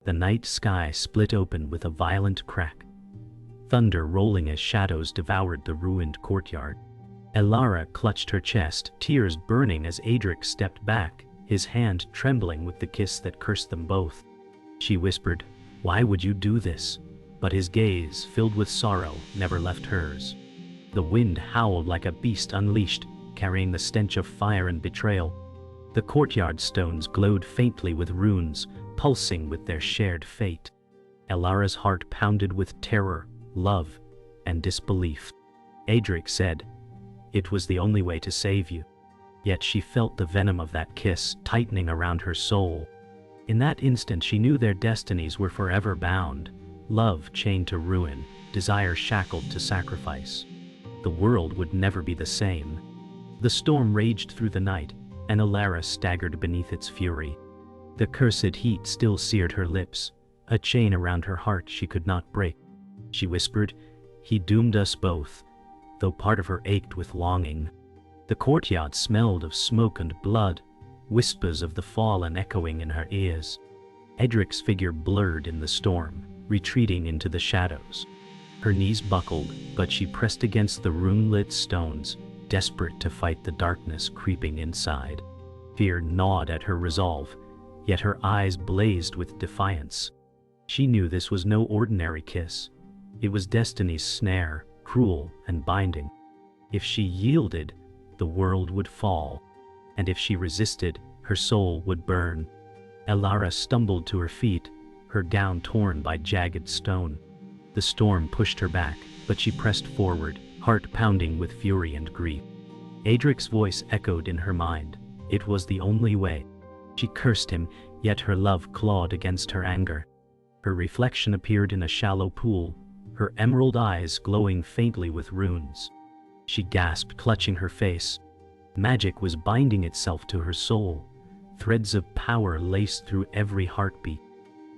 The night sky split open with a violent crack, thunder rolling as shadows devoured the ruined courtyard. Elara clutched her chest, tears burning as Adric stepped back, his hand trembling with the kiss that cursed them both. She whispered, "Why would you do this?" But his gaze, filled with sorrow, never left hers. The wind howled like a beast unleashed, carrying the stench of fire and betrayal. The courtyard stones glowed faintly with runes, pulsing with their shared fate. Elara's heart pounded with terror, love, and disbelief. Adric said, "It was the only way to save you." Yet she felt the venom of that kiss tightening around her soul. In that instant she knew their destinies were forever bound, love chained to ruin, desire shackled to sacrifice. The world would never be the same. The storm raged through the night, and Elara staggered beneath its fury. The cursed heat still seared her lips, a chain around her heart she could not break. She whispered, "He doomed us both," though part of her ached with longing. The courtyard smelled of smoke and blood, whispers of the fallen echoing in her ears. Edric's figure blurred in the storm, retreating into the shadows. Her knees buckled, but she pressed against the rune-lit stones, desperate to fight the darkness creeping inside. Fear gnawed at her resolve, yet her eyes blazed with defiance. She knew this was no ordinary kiss. It was destiny's snare, cruel and binding. If she yielded, the world would fall, and if she resisted, her soul would burn. Elara stumbled to her feet, her gown torn by jagged stone. The storm pushed her back, but she pressed forward, heart pounding with fury and grief. Adric's voice echoed in her mind. It was the only way. She cursed him, yet her love clawed against her anger. Her reflection appeared in a shallow pool, her emerald eyes glowing faintly with runes. She gasped, clutching her face. Magic was binding itself to her soul. Threads of power laced through every heartbeat.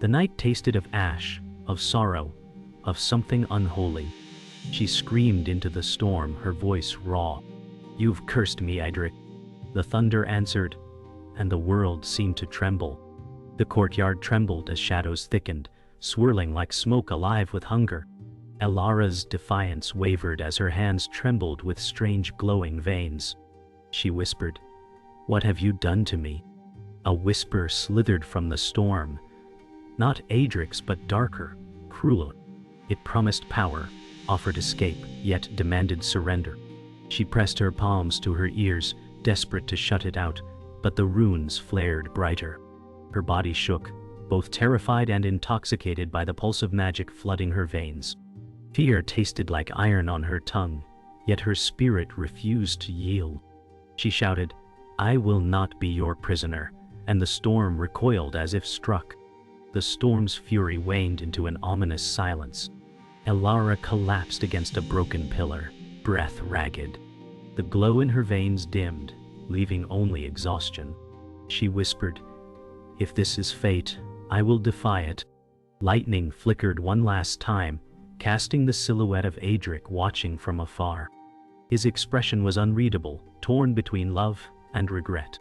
The night tasted of ash, of sorrow, of something unholy. She screamed into the storm, her voice raw. "You've cursed me, Adric." The thunder answered, and the world seemed to tremble. The courtyard trembled as shadows thickened, swirling like smoke alive with hunger. Elara's defiance wavered as her hands trembled with strange glowing veins. She whispered, "What have you done to me?" A whisper slithered from the storm, not Adric's but darker, crueler. It promised power, offered escape, yet demanded surrender. She pressed her palms to her ears, desperate to shut it out, but the runes flared brighter. Her body shook, both terrified and intoxicated by the pulse of magic flooding her veins. Fear tasted like iron on her tongue, yet her spirit refused to yield. She shouted, "I will not be your prisoner," and the storm recoiled as if struck. The storm's fury waned into an ominous silence. Elara collapsed against a broken pillar, breath ragged. The glow in her veins dimmed, leaving only exhaustion. She whispered, "If this is fate, I will defy it." Lightning flickered one last time, casting the silhouette of Adric watching from afar. His expression was unreadable, torn between love and regret.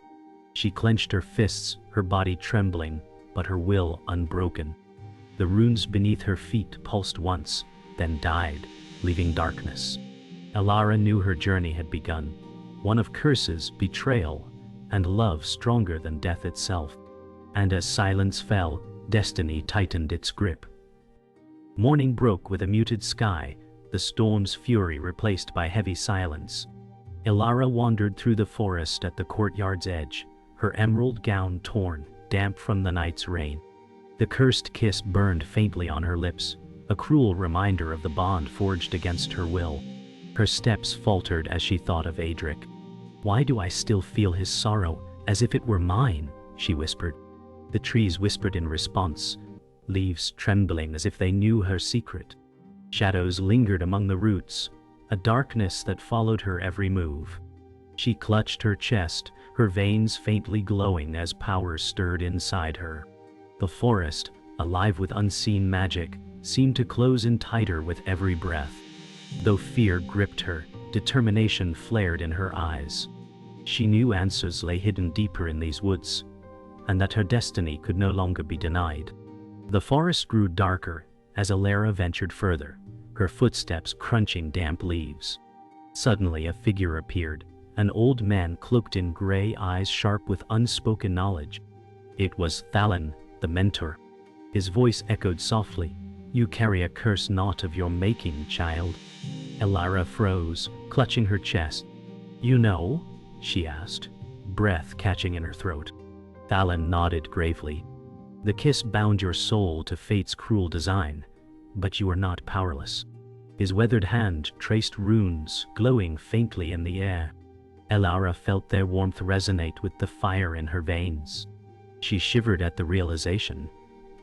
She clenched her fists, her body trembling, but her will unbroken. The runes beneath her feet pulsed once, then died, leaving darkness. Elara knew her journey had begun, one of curses, betrayal, and love stronger than death itself. And as silence fell, destiny tightened its grip. Morning broke with a muted sky, the storm's fury replaced by heavy silence. Elara wandered through the forest at the courtyard's edge, her emerald gown torn, damp from the night's rain. The cursed kiss burned faintly on her lips, a cruel reminder of the bond forged against her will. Her steps faltered as she thought of Adric. "Why do I still feel his sorrow, as if it were mine?" she whispered. The trees whispered in response, leaves trembling as if they knew her secret. Shadows lingered among the roots, a darkness that followed her every move. She clutched her chest, her veins faintly glowing as power stirred inside her. The forest, alive with unseen magic, seemed to close in tighter with every breath. Though fear gripped her, determination flared in her eyes. She knew answers lay hidden deeper in these woods, and that her destiny could no longer be denied. The forest grew darker as Elara ventured further, her footsteps crunching damp leaves. Suddenly a figure appeared, an old man cloaked in gray, eyes sharp with unspoken knowledge. It was Thalon, the mentor. His voice echoed softly, "You carry a curse not of your making, child." Elara froze, clutching her chest. "You know?" she asked, breath catching in her throat. Thalon nodded gravely. "The kiss bound your soul to fate's cruel design, but you are not powerless." His weathered hand traced runes, glowing faintly in the air. Elara felt their warmth resonate with the fire in her veins. She shivered at the realization.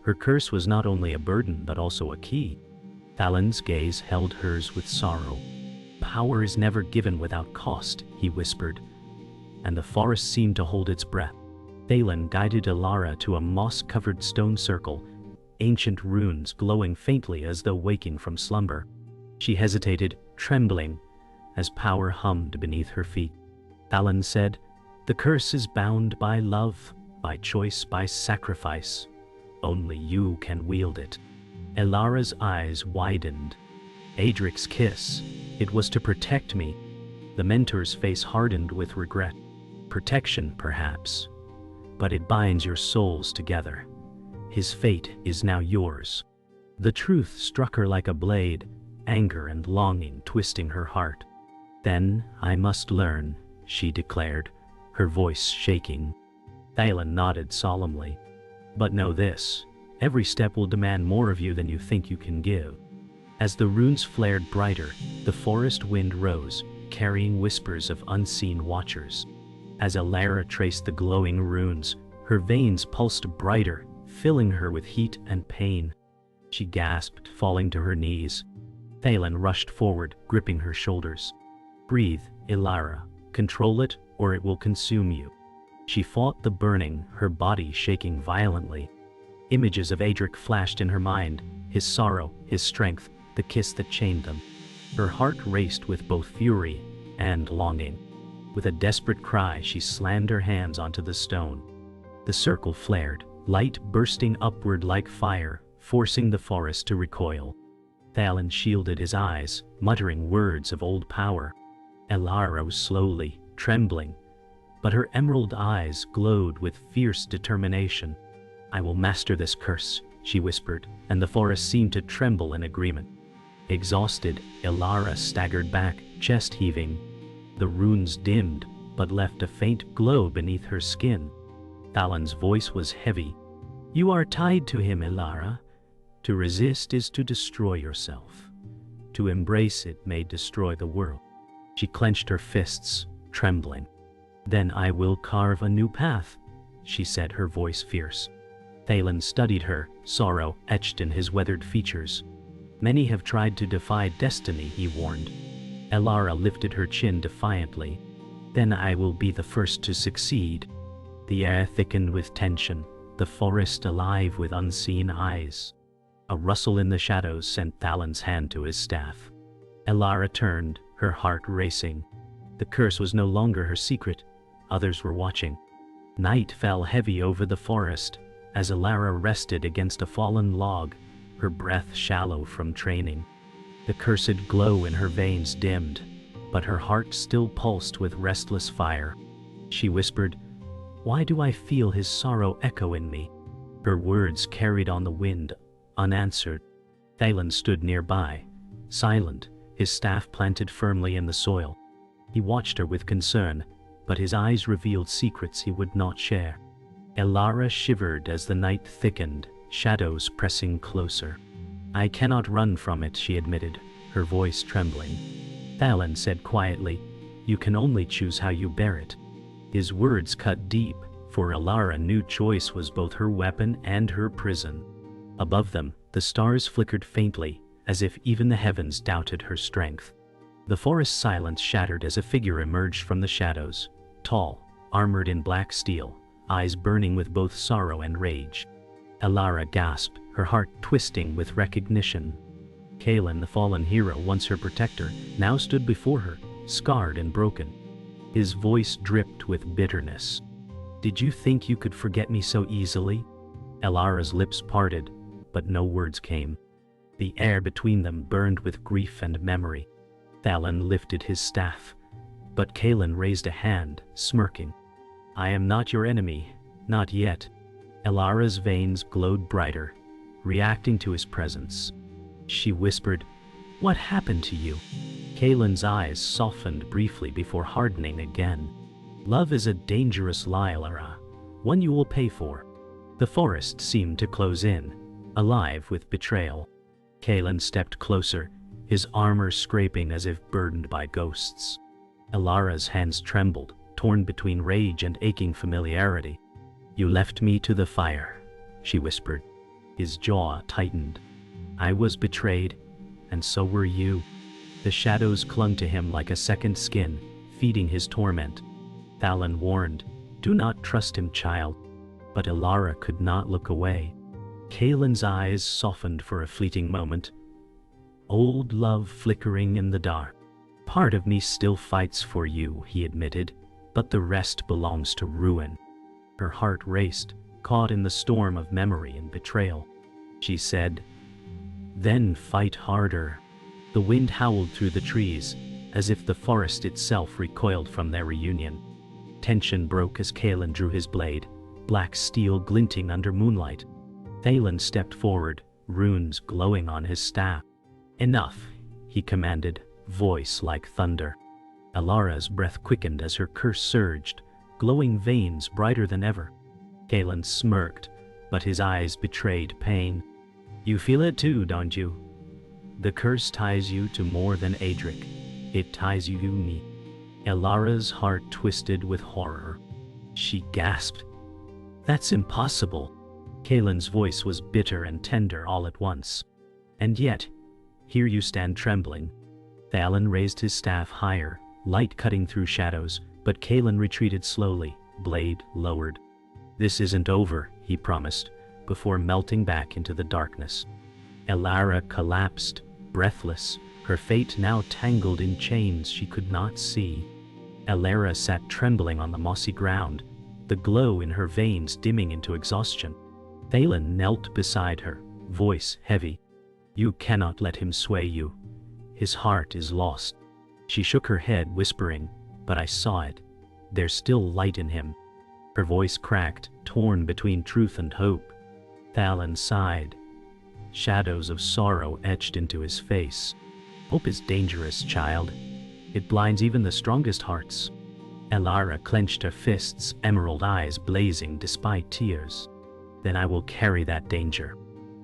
Her curse was not only a burden but also a key. Thalon's gaze held hers with sorrow. "Power is never given without cost," he whispered, and the forest seemed to hold its breath. Thalon guided Elara to a moss-covered stone circle, ancient runes glowing faintly as though waking from slumber. She hesitated, trembling, as power hummed beneath her feet. Thalon said, "The curse is bound by love, by choice, by sacrifice. Only you can wield it." Elara's eyes widened. "Adric's kiss, it was to protect me." The mentor's face hardened with regret. "Protection, perhaps, but it binds your souls together. His fate is now yours." The truth struck her like a blade, anger and longing twisting her heart. "Then I must learn," she declared, her voice shaking. Thalon nodded solemnly. "But know this, every step will demand more of you than you think you can give." As the runes flared brighter, the forest wind rose, carrying whispers of unseen watchers. As Elara traced the glowing runes, her veins pulsed brighter, filling her with heat and pain. She gasped, falling to her knees. Thalon rushed forward, gripping her shoulders. "Breathe, Elara. Control it, or it will consume you." She fought the burning, her body shaking violently. Images of Adric flashed in her mind, his sorrow, his strength, the kiss that chained them. Her heart raced with both fury and longing. With a desperate cry, she slammed her hands onto the stone. The circle flared, light bursting upward like fire, forcing the forest to recoil. Thalon shielded his eyes, muttering words of old power. Elara rose slowly, trembling, but her emerald eyes glowed with fierce determination. "I will master this curse," she whispered, and the forest seemed to tremble in agreement. Exhausted, Elara staggered back, chest heaving. The runes dimmed, but left a faint glow beneath her skin. Thalon's voice was heavy. "You are tied to him, Elara. To resist is to destroy yourself. To embrace it may destroy the world." She clenched her fists, trembling. "Then I will carve a new path," she said, her voice fierce. Thalon studied her, sorrow etched in his weathered features. "Many have tried to defy destiny," he warned. Elara lifted her chin defiantly. "Then I will be the first to succeed." The air thickened with tension, the forest alive with unseen eyes. A rustle in the shadows sent Thalon's hand to his staff. Elara turned, her heart racing. The curse was no longer her secret. Others were watching. Night fell heavy over the forest as Elara rested against a fallen log, her breath shallow from training. The cursed glow in her veins dimmed, but her heart still pulsed with restless fire. She whispered, "Why do I feel his sorrow echo in me?" Her words carried on the wind, unanswered. Thalon stood nearby, silent, his staff planted firmly in the soil. He watched her with concern, but his eyes revealed secrets he would not share. Elara shivered as the night thickened, shadows pressing closer. "I cannot run from it," she admitted, her voice trembling. Thalon said quietly, "You can only choose how you bear it." His words cut deep, for Elara knew choice was both her weapon and her prison. Above them, the stars flickered faintly, as if even the heavens doubted her strength. The forest silence shattered as a figure emerged from the shadows, tall, armored in black steel, eyes burning with both sorrow and rage. Elara gasped, her heart twisting with recognition. Kalen, the fallen hero, once her protector, now stood before her, scarred and broken. His voice dripped with bitterness. "Did you think you could forget me so easily?" Elara's lips parted, but no words came. The air between them burned with grief and memory. Thalon lifted his staff, but Kaelin raised a hand, smirking. I am not your enemy, not yet. Elara's veins glowed brighter, reacting to his presence. She whispered, What happened to you? Kaelin's eyes softened briefly before hardening again. Love is a dangerous lie, Elara, one you will pay for. The forest seemed to close in, alive with betrayal. Kaelin stepped closer, his armor scraping as if burdened by ghosts. Elara's hands trembled, torn between rage and aching familiarity. You left me to the fire, she whispered. His jaw tightened. I was betrayed, and so were you. The shadows clung to him like a second skin, feeding his torment. Thalon warned, Do not trust him, child. But Elara could not look away. Kaelin's eyes softened for a fleeting moment. Old love flickering in the dark. Part of me still fights for you, he admitted, but the rest belongs to ruin. Her heart raced, caught in the storm of memory and betrayal. She said, Then fight harder. The wind howled through the trees, as if the forest itself recoiled from their reunion. Tension broke as Kaelin drew his blade, black steel glinting under moonlight. Thalon stepped forward, runes glowing on his staff. Enough, he commanded, voice like thunder. Elara's breath quickened as her curse surged, glowing veins brighter than ever. Kaelin smirked, but his eyes betrayed pain. You feel it too, don't you? The curse ties you to more than Adric. It ties you to me. Elara's heart twisted with horror. She gasped. That's impossible. Kaelin's voice was bitter and tender all at once. And yet, here you stand trembling. Thalon raised his staff higher, light cutting through shadows, but Kaelin retreated slowly, blade lowered. This isn't over, he promised, before melting back into the darkness. Elara collapsed, breathless, her fate now tangled in chains she could not see. Elara sat trembling on the mossy ground, the glow in her veins dimming into exhaustion. Thalon knelt beside her, voice heavy. You cannot let him sway you. His heart is lost. She shook her head, whispering, But I saw it. There's still light in him. Her voice cracked, torn between truth and hope. Thalon sighed. Shadows of sorrow etched into his face. Hope is dangerous, child. It blinds even the strongest hearts. Elara clenched her fists, emerald eyes blazing despite tears. Then I will carry that danger.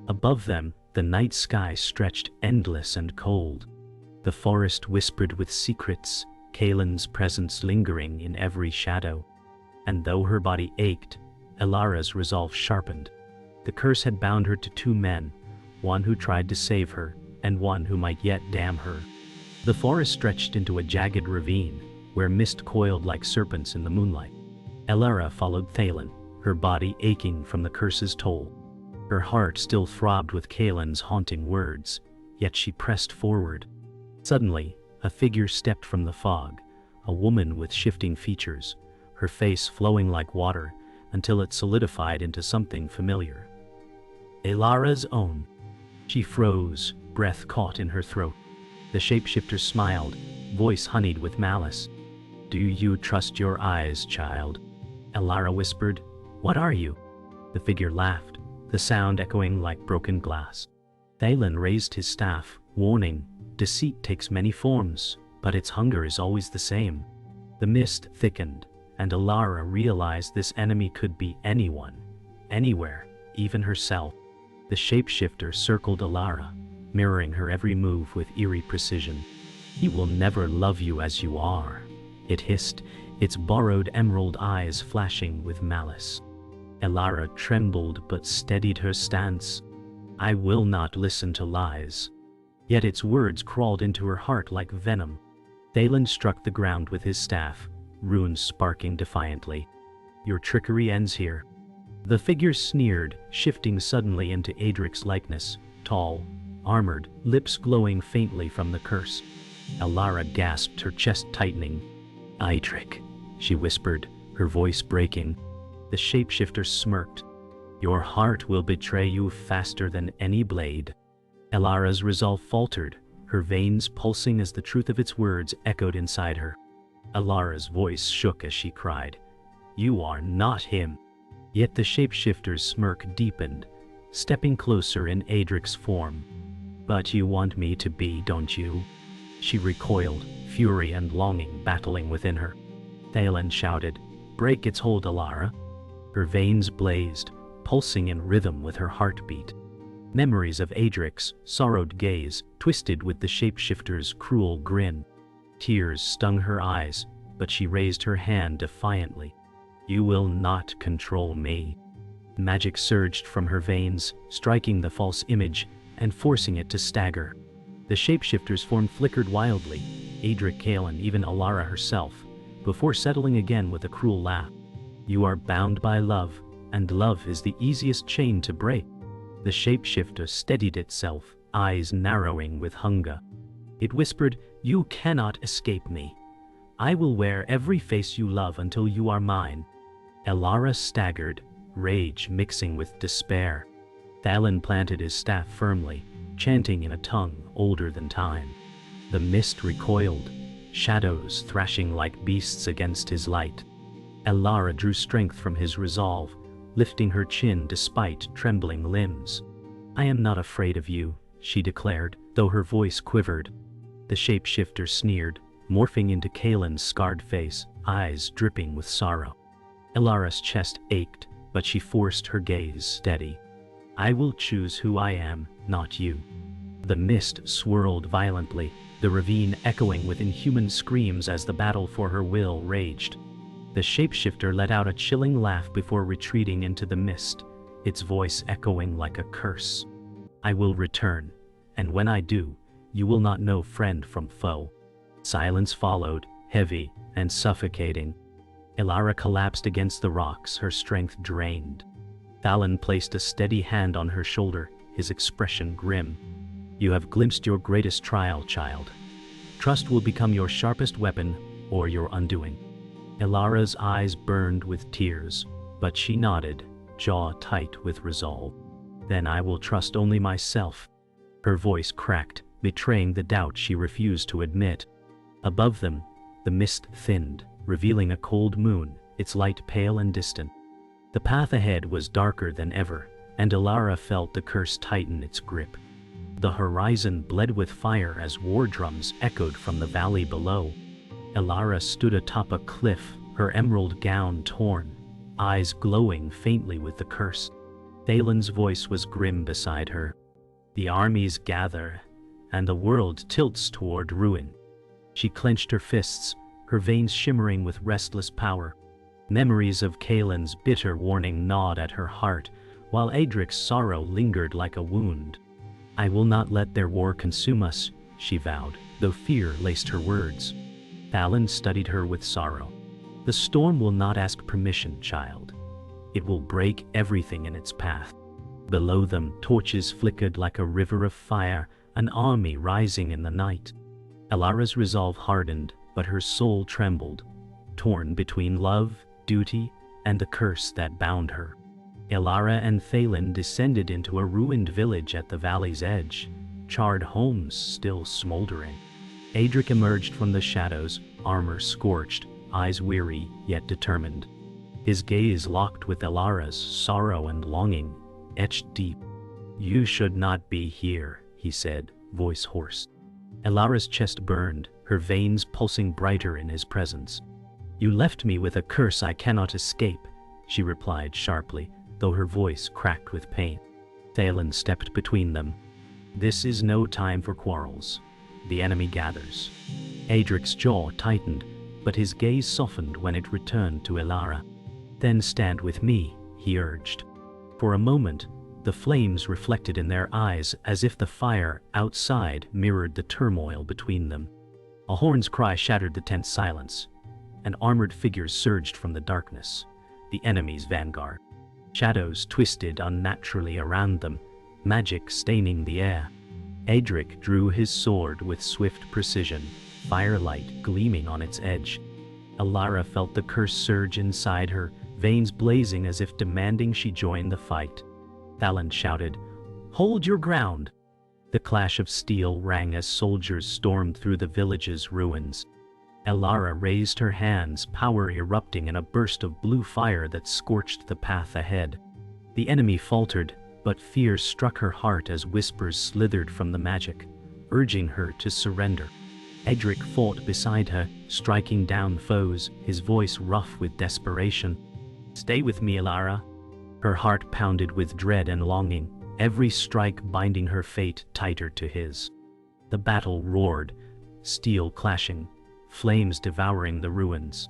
Above them, the night sky stretched endless and cold. The forest whispered with secrets, Kaelin's presence lingering in every shadow. And though her body ached, Elara's resolve sharpened. The curse had bound her to two men, one who tried to save her, and one who might yet damn her. The forest stretched into a jagged ravine, where mist coiled like serpents in the moonlight. Elara followed Thalon, her body aching from the curse's toll. Her heart still throbbed with Kaelin's haunting words, yet she pressed forward. Suddenly, a figure stepped from the fog, a woman with shifting features, her face flowing like water until it solidified into something familiar. Elara's own. She froze, breath caught in her throat. The shapeshifter smiled, voice honeyed with malice. Do you trust your eyes, child? Elara whispered. What are you? The figure laughed, the sound echoing like broken glass. Thalon raised his staff, warning, deceit takes many forms, but its hunger is always the same. The mist thickened, and Elara realized this enemy could be anyone, anywhere, even herself. The shapeshifter circled Elara, mirroring her every move with eerie precision. He will never love you as you are, it hissed, its borrowed emerald eyes flashing with malice. Elara trembled but steadied her stance. I will not listen to lies. Yet its words crawled into her heart like venom. Thalon struck the ground with his staff, runes sparking defiantly. Your trickery ends here. The figure sneered, shifting suddenly into Adric's likeness, tall, armored, lips glowing faintly from the curse. Elara gasped, her chest tightening. Adric, she whispered, her voice breaking. The shapeshifter smirked. Your heart will betray you faster than any blade. Elara's resolve faltered, her veins pulsing as the truth of its words echoed inside her. Elara's voice shook as she cried, "You are not him." Yet the shapeshifter's smirk deepened, stepping closer in Adric's form. "But you want me to be, don't you?" She recoiled, fury and longing battling within her. Thalen shouted, "Break its hold, Elara." Her veins blazed, pulsing in rhythm with her heartbeat. Memories of Adric's sorrowed gaze twisted with the shapeshifter's cruel grin. Tears stung her eyes, but she raised her hand defiantly. "You will not control me." Magic surged from her veins, striking the false image and forcing it to stagger. The shapeshifter's form flickered wildly, Adric, Kalen, even Elara herself, before settling again with a cruel laugh. "You are bound by love, and love is the easiest chain to break." The shapeshifter steadied itself, eyes narrowing with hunger. It whispered, "You cannot escape me. I will wear every face you love until you are mine." Elara staggered, rage mixing with despair. Thalen planted his staff firmly, chanting in a tongue older than time. The mist recoiled, shadows thrashing like beasts against his light. Elara drew strength from his resolve, lifting her chin despite trembling limbs. "I am not afraid of you," she declared, though her voice quivered. The shapeshifter sneered, morphing into Kalen's scarred face, eyes dripping with sorrow. Elara's chest ached, but she forced her gaze steady. "I will choose who I am, not you." The mist swirled violently, the ravine echoing with inhuman screams as the battle for her will raged. The shapeshifter let out a chilling laugh before retreating into the mist, its voice echoing like a curse. "I will return, and when I do, you will not know friend from foe." Silence followed, heavy and suffocating. Elara collapsed against the rocks, her strength drained. Thalen placed a steady hand on her shoulder, his expression grim. "You have glimpsed your greatest trial, child. Trust will become your sharpest weapon or your undoing." Elara's eyes burned with tears, but she nodded, jaw tight with resolve. "Then I will trust only myself." Her voice cracked, betraying the doubt she refused to admit. Above them, the mist thinned, revealing a cold moon, its light pale and distant. The path ahead was darker than ever, and Elara felt the curse tighten its grip. The horizon bled with fire as war drums echoed from the valley below. Elara stood atop a cliff, her emerald gown torn, eyes glowing faintly with the curse. Thalen's voice was grim beside her. "The armies gather, and the world tilts toward ruin." She clenched her fists, her veins shimmering with restless power. Memories of Kalen's bitter warning gnawed at her heart, while Adric's sorrow lingered like a wound. "I will not let their war consume us," she vowed, though fear laced her words. Thalen studied her with sorrow. "The storm will not ask permission, child. It will break everything in its path." Below them, torches flickered like a river of fire, an army rising in the night. Elara's resolve hardened, but her soul trembled, torn between love, duty, and the curse that bound her. Elara and Thalen descended into a ruined village at the valley's edge, charred homes still smoldering. Adric emerged from the shadows, armor scorched, eyes weary yet determined. His gaze locked with Elara's, sorrow and longing, etched deep. "You should not be here," he said, voice hoarse. Elara's chest burned, her veins pulsing brighter in his presence. "You left me with a curse I cannot escape," she replied sharply, though her voice cracked with pain. Thalen stepped between them. "This is no time for quarrels. The enemy gathers." Adric's jaw tightened, but his gaze softened when it returned to Elara. "Then stand with me," he urged. For a moment, the flames reflected in their eyes as if the fire outside mirrored the turmoil between them. A horn's cry shattered the tense silence. An armored figure surged from the darkness, the enemy's vanguard. Shadows twisted unnaturally around them, magic staining the air. Adric drew his sword with swift precision, firelight gleaming on its edge. Elara felt the curse surge inside her, veins blazing as if demanding she join the fight. Thalon shouted, "Hold your ground!" The clash of steel rang as soldiers stormed through the village's ruins. Elara raised her hands, power erupting in a burst of blue fire that scorched the path ahead. The enemy faltered, but fear struck her heart as whispers slithered from the magic, urging her to surrender. Edric fought beside her, striking down foes, his voice rough with desperation. "Stay with me, Elara." Her heart pounded with dread and longing, every strike binding her fate tighter to his. The battle roared, steel clashing, flames devouring the ruins.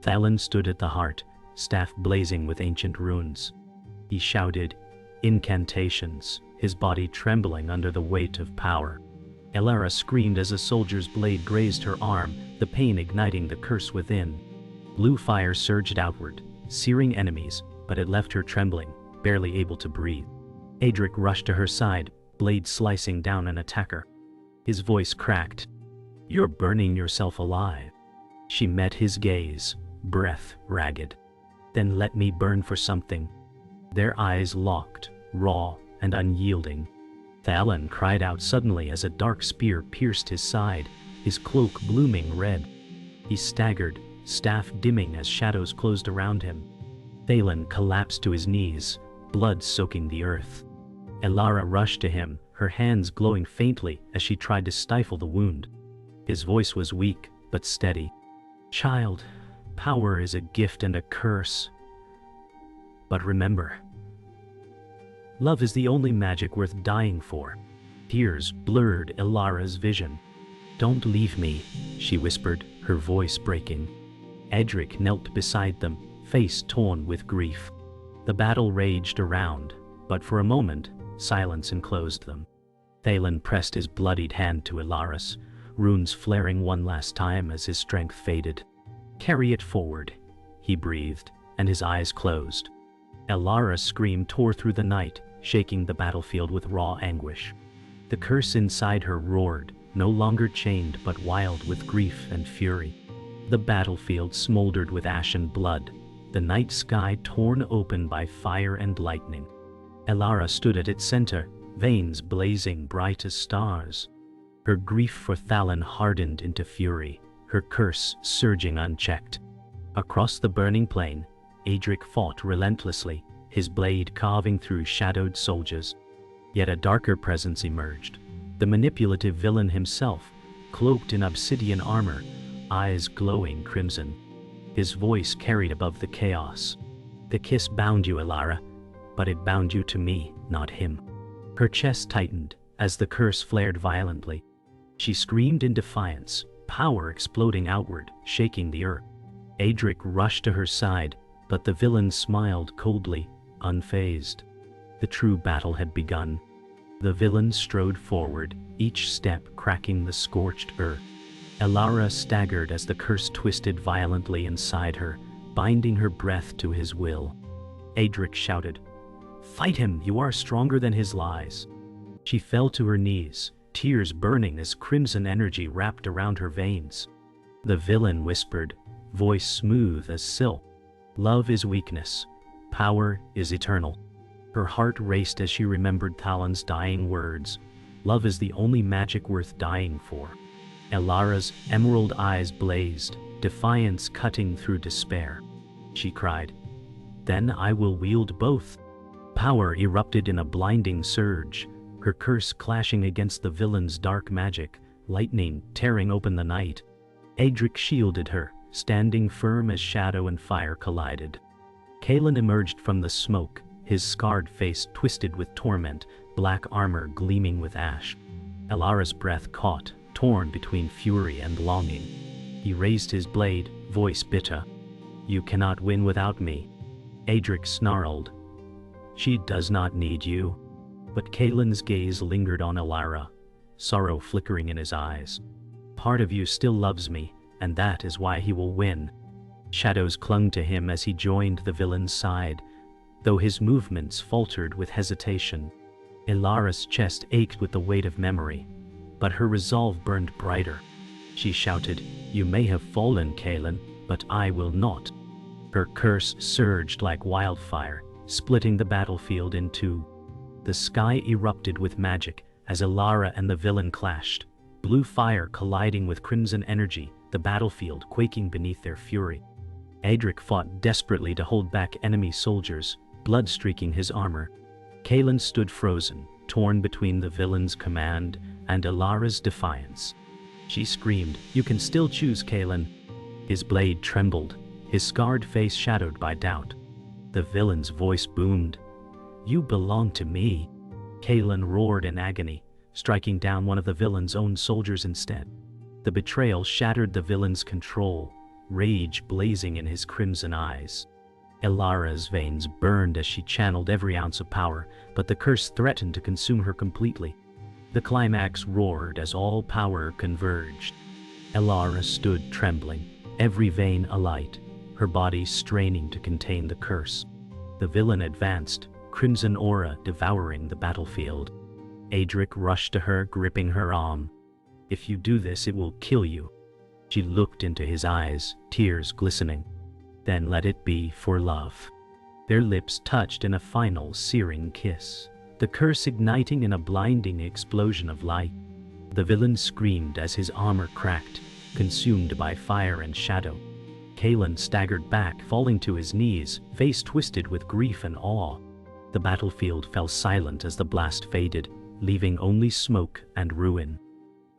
Thalon stood at the heart, staff blazing with ancient runes. He shouted incantations, his body trembling under the weight of power. Elara screamed as a soldier's blade grazed her arm, the pain igniting the curse within. Blue fire surged outward, searing enemies, but it left her trembling, barely able to breathe. Edric rushed to her side, blade slicing down an attacker. His voice cracked. "You're burning yourself alive." She met his gaze, breath ragged. "Then let me burn for something." Their eyes locked, raw and unyielding. Thalon cried out suddenly as a dark spear pierced his side, his cloak blooming red. He staggered, staff dimming as shadows closed around him. Thalon collapsed to his knees, blood soaking the earth. Elara rushed to him, her hands glowing faintly as she tried to stifle the wound. His voice was weak, but steady. "Child, power is a gift and a curse. But remember, love is the only magic worth dying for." Tears blurred Elara's vision. "Don't leave me," she whispered, her voice breaking. Edric knelt beside them, face torn with grief. The battle raged around, but for a moment, silence enclosed them. Thalon pressed his bloodied hand to Elara's, runes flaring one last time as his strength faded. "Carry it forward," he breathed, and his eyes closed. Elara's scream tore through the night, shaking the battlefield with raw anguish. The curse inside her roared, no longer chained but wild with grief and fury. The battlefield smoldered with ash and blood, the night sky torn open by fire and lightning. Elara stood at its center, veins blazing bright as stars. Her grief for Thalon hardened into fury, her curse surging unchecked. Across the burning plain, Edric fought relentlessly, his blade carving through shadowed soldiers. Yet a darker presence emerged, the manipulative villain himself, cloaked in obsidian armor, eyes glowing crimson. His voice carried above the chaos. "The kiss bound you, Elara, but it bound you to me, not him." Her chest tightened as the curse flared violently. She screamed in defiance, power exploding outward, shaking the earth. Edric rushed to her side, but the villain smiled coldly, unfazed. The true battle had begun. The villain strode forward, each step cracking the scorched earth. Elara staggered as the curse twisted violently inside her, binding her breath to his will. Edric shouted, "Fight him, you are stronger than his lies." She fell to her knees, tears burning as crimson energy wrapped around her veins. The villain whispered, voice smooth as silk, "Love is weakness, power is eternal." Her heart raced as she remembered Thalon's dying words, "Love is the only magic worth dying for." Elara's emerald eyes blazed, defiance cutting through despair. She cried, "Then I will wield both." Power erupted in a blinding surge, her curse clashing against the villain's dark magic, lightning tearing open the night. Edric shielded her, standing firm as shadow and fire collided. Kaelin emerged from the smoke, his scarred face twisted with torment, black armor gleaming with ash. Elara's breath caught, torn between fury and longing. He raised his blade, voice bitter. "You cannot win without me." Edric snarled, "She does not need you." But Kaelin's gaze lingered on Elara, sorrow flickering in his eyes. "Part of you still loves me, and that is why he will win." Shadows clung to him as he joined the villain's side, though his movements faltered with hesitation. Elara's chest ached with the weight of memory, but her resolve burned brighter. She shouted, "You may have fallen, Kaelin, but I will not." Her curse surged like wildfire, splitting the battlefield in two. The sky erupted with magic as Elara and the villain clashed, blue fire colliding with crimson energy, the battlefield quaking beneath their fury. Adric fought desperately to hold back enemy soldiers, blood streaking his armor. Kaelin stood frozen, torn between the villain's command and Elara's defiance. She screamed, "You can still choose, Kaelin." His blade trembled, his scarred face shadowed by doubt. The villain's voice boomed, "You belong to me." Kaelin roared in agony, striking down one of the villain's own soldiers instead. The betrayal shattered the villain's control, rage blazing in his crimson eyes. Elara's veins burned as she channeled every ounce of power, but the curse threatened to consume her completely. The climax roared as all power converged. Elara stood trembling, every vein alight, her body straining to contain the curse. The villain advanced, crimson aura devouring the battlefield. Adric rushed to her, gripping her arm. "If you do this, it will kill you." She looked into his eyes, tears glistening. "Then let it be for love." Their lips touched in a final searing kiss, the curse igniting in a blinding explosion of light. The villain screamed as his armor cracked, consumed by fire and shadow. Kaelin staggered back, falling to his knees, face twisted with grief and awe. The battlefield fell silent as the blast faded, leaving only smoke and ruin.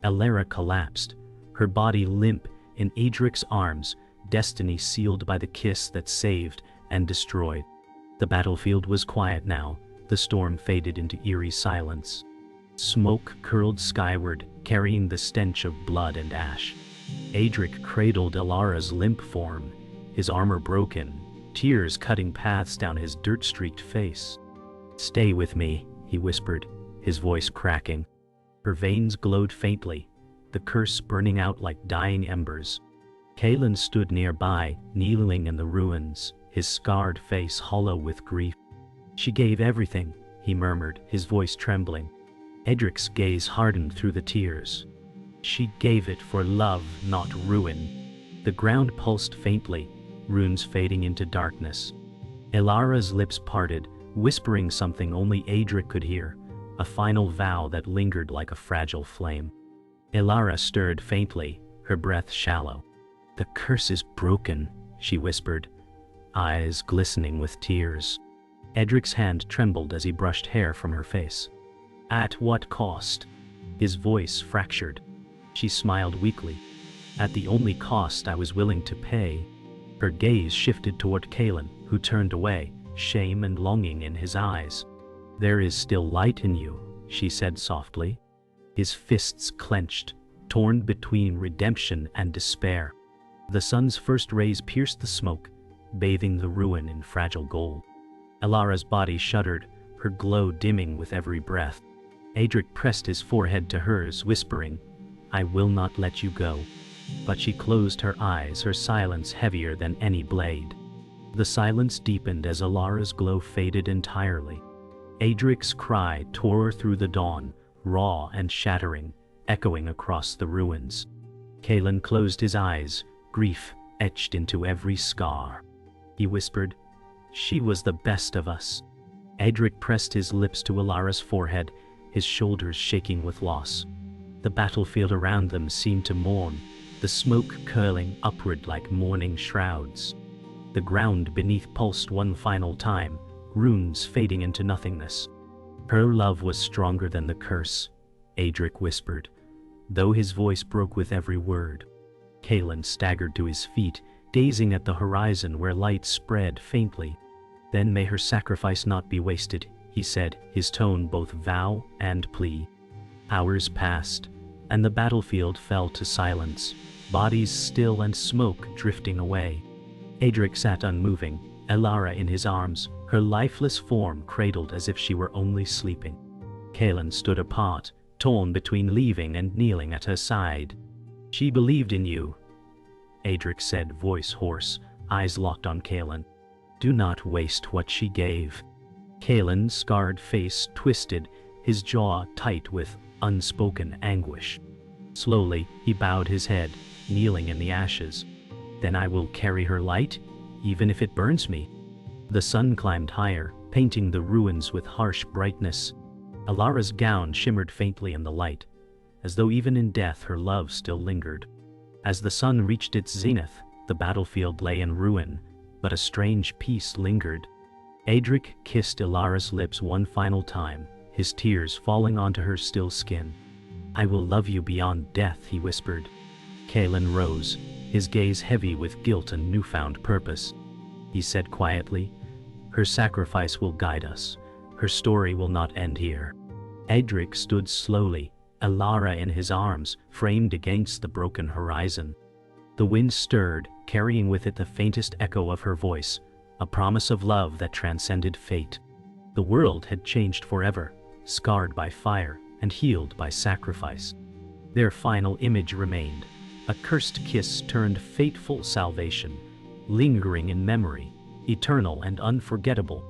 Elara collapsed, her body limp in Adric's arms, destiny sealed by the kiss that saved and destroyed. The battlefield was quiet now, the storm faded into eerie silence. Smoke curled skyward, carrying the stench of blood and ash. Adric cradled Elara's limp form, his armor broken, tears cutting paths down his dirt-streaked face. "Stay with me," he whispered, his voice cracking. Her veins glowed faintly, the curse burning out like dying embers. Kaelin stood nearby, kneeling in the ruins, his scarred face hollow with grief. "She gave everything," he murmured, his voice trembling. Adric's gaze hardened through the tears. "She gave it for love, not ruin." The ground pulsed faintly, runes fading into darkness. Elara's lips parted, whispering something only Adric could hear, a final vow that lingered like a fragile flame. Elara stirred faintly, her breath shallow. "The curse is broken," she whispered, eyes glistening with tears. Edric's hand trembled as he brushed hair from her face. "At what cost?" His voice fractured. She smiled weakly. "At the only cost I was willing to pay." Her gaze shifted toward Kaelin, who turned away, shame and longing in his eyes. "There is still light in you," she said softly. His fists clenched, torn between redemption and despair. The sun's first rays pierced the smoke, bathing the ruin in fragile gold. Elara's body shuddered, her glow dimming with every breath. Adric pressed his forehead to hers, whispering, "I will not let you go." But she closed her eyes, her silence heavier than any blade. The silence deepened as Elara's glow faded entirely. Adric's cry tore through the dawn, raw and shattering, echoing across the ruins. Kaelin closed his eyes, grief etched into every scar. He whispered, "She was the best of us." Adric pressed his lips to Elara's forehead, his shoulders shaking with loss. The battlefield around them seemed to mourn, the smoke curling upward like mourning shrouds. The ground beneath pulsed one final time, runes fading into nothingness. "Her love was stronger than the curse," Adric whispered, though his voice broke with every word. Kaelin staggered to his feet, gazing at the horizon where light spread faintly. "Then may her sacrifice not be wasted," he said, his tone both vow and plea. Hours passed, and the battlefield fell to silence, bodies still and smoke drifting away. Adric sat unmoving, Elara in his arms, her lifeless form cradled as if she were only sleeping. Kaelin stood apart, torn between leaving and kneeling at her side. "She believed in you," Adric said, voice hoarse, eyes locked on Kaelin. "Do not waste what she gave." Kaelin's scarred face twisted, his jaw tight with unspoken anguish. Slowly, he bowed his head, kneeling in the ashes. "Then I will carry her light?" even if it burns me." The sun climbed higher, painting the ruins with harsh brightness. Elara's gown shimmered faintly in the light, as though even in death her love still lingered. As the sun reached its zenith, the battlefield lay in ruin, but a strange peace lingered. Adric kissed Elara's lips one final time, his tears falling onto her still skin. "I will love you beyond death," he whispered. Kalen rose, his gaze heavy with guilt and newfound purpose. He said quietly, "Her sacrifice will guide us. Her story will not end here." Adric stood slowly, Elara in his arms, framed against the broken horizon. The wind stirred, carrying with it the faintest echo of her voice, a promise of love that transcended fate. The world had changed forever, scarred by fire and healed by sacrifice. Their final image remained, a cursed kiss turned fateful salvation, lingering in memory, eternal and unforgettable.